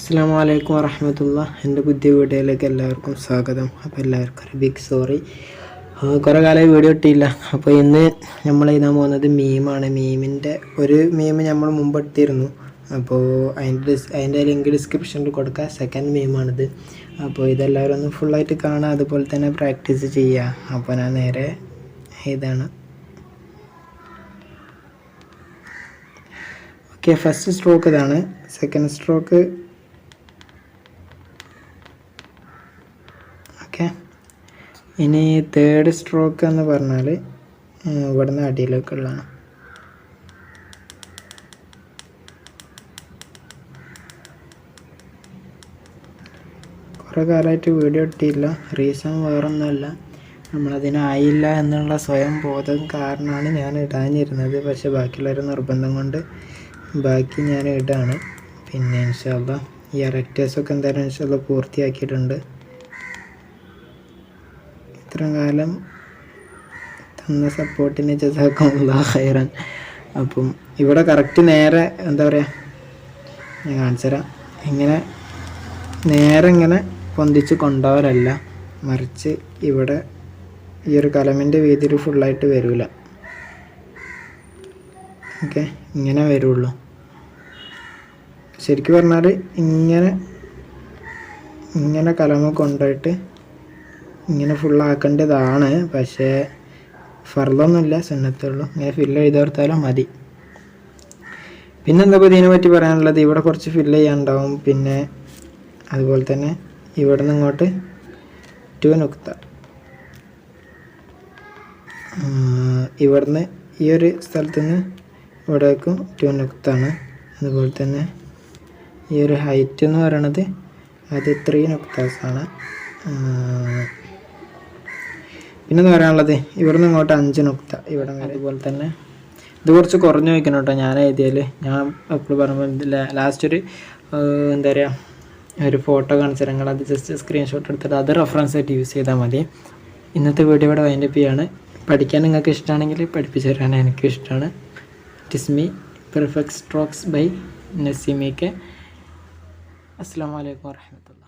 അസ്സലാമു വറഹ്മത്തുള്ളാഹി. എൻ്റെ പുതിയ വീഡിയോയിലേക്ക് എല്ലാവർക്കും സ്വാഗതം. അപ്പോൾ എല്ലാവർക്കും ഒരു ബിഗ് സോറി, കുറേ കാലമായി വീഡിയോ ഇട്ടില്ല. അപ്പോൾ ഇന്ന് നമ്മൾ എഴുതാൻ പോകുന്നത് മീമാണ്. മീമിൻ്റെ ഒരു മീം നമ്മൾ മുമ്പ് ഇട്ടിരുന്നു. അപ്പോൾ അതിൻ്റെ ലിങ്ക് ഡിസ്ക്രിപ്ഷനിൽ കൊടുക്കുക. സെക്കൻഡ് മീമാണിത്. അപ്പോൾ ഇതെല്ലാവരും ഒന്ന് ഫുള്ളായിട്ട് കാണുക, അതുപോലെ തന്നെ പ്രാക്ടീസ് ചെയ്യുക. അപ്പോൾ ഞാൻ നേരെ ഇതാണ്. ഓക്കെ, ഫസ്റ്റ് സ്ട്രോക്ക് ഇതാണ്. Second stroke okay. ഇനി തേർഡ് സ്ട്രോക്ക് എന്ന് പറഞ്ഞാൽ ഇവിടുന്ന് അടിയിലേക്കുള്ളതാണ്. കുറേ കാലമായിട്ട് വീഡിയോ ഇട്ടില്ല. റീസൺ വേറൊന്നുമല്ല, നമ്മളതിനായില്ല എന്നുള്ള സ്വയം ബോധം കാരണമാണ് ഞാൻ ഇടാനിരുന്നത്. പക്ഷെ ബാക്കിയുള്ളവരുടെ നിർബന്ധം കൊണ്ട് ബാക്കി ഞാൻ ഇടാണ്. പിന്നെ ഇൻഷാ അല്ലാഹ് ഈ റെക്റ്റേഴ്സൊക്കെ എന്തായാലും ഇൻഷാ അല്ലാഹ് പൂർത്തിയാക്കിയിട്ടുണ്ട്. ഇത്രയും കാലം തന്ന സപ്പോർട്ടിന് ജസാക്കുമുല്ലാഹ് ഖൈറൻ. അപ്പം ഇവിടെ കറക്റ്റ് നേരെ എന്താ പറയുക, ഞാൻ കാണിച്ചുതരാം. ഇങ്ങനെ നേരെ ഇങ്ങനെ പൊന്തിച്ച് കൊണ്ടുപോകലല്ല, മറിച്ച് ഇവിടെ ഈ ഒരു കലമിൻ്റെ വീതിയിൽ ഫുള്ളായിട്ട് വരില്ല. ഓക്കെ, ഇങ്ങനെ വരുള്ളൂ. ശരിക്കും പറഞ്ഞാൽ ഇങ്ങനെ കലമ കൊണ്ടുപോയിട്ട് ഇങ്ങനെ ഫുള്ളാക്കേണ്ടതാണ്. പക്ഷേ ഫർളൊന്നുമില്ല, സുന്നത്തുള്ളൂ. ഇങ്ങനെ ഫില്ല് ചെയ്ത് കൊടുത്താലും മതി. പിന്നെ എന്താ ഇതിനെ പറ്റി പറയാനുള്ളത്, ഇവിടെ കുറച്ച് ഫില്ല് ചെയ്യാനുണ്ടാവും. പിന്നെ അതുപോലെ തന്നെ ഇവിടെ നിന്ന് ഇങ്ങോട്ട് 2 നുക്ത, ഇവിടുന്ന് ഈ ഒരു സ്ഥലത്ത് നിന്ന് ഇവിടേക്കും 2 നുക്താണ്. അതുപോലെ തന്നെ ഈ ഒരു ഹൈറ്റ് എന്ന് പറയണത് അത് 3 നുക്താസാണ്. പിന്നെന്ന് പറയാനുള്ളത് ഇവിടുന്ന് ഇങ്ങോട്ട് 5 നുക്ത ഇവിടെ. അതുപോലെ തന്നെ ഇത് കുറച്ച് കുറഞ്ഞു വയ്ക്കണം കേട്ടോ. ഞാൻ എഴുതിയാൽ ഞാൻ എപ്പോഴും പറയുമ്പോൾ ലാസ്റ്റ് ഒരു എന്താ പറയുക ഒരു ഫോട്ടോ കാണിച്ചാൽ നിങ്ങൾ അത് ജസ്റ്റ് സ്ക്രീൻഷോട്ട് എടുത്തിട്ട് അത് റെഫറൻസ് ആയിട്ട് യൂസ് ചെയ്താൽ മതി. ഇന്നത്തെ വീഡിയോ ഇവിടെ വൈൻഡപ്പ് ചെയ്യാണ്. പഠിക്കാൻ നിങ്ങൾക്ക് ഇഷ്ടമാണെങ്കിൽ പഠിപ്പിച്ചു തരാൻ എനിക്ക് ഇഷ്ടമാണ്. It is me perfect strokes by നസീമിക്ക്. അസ്സലാമു അലൈക്കും വറഹ്മത്തുള്ളാഹി.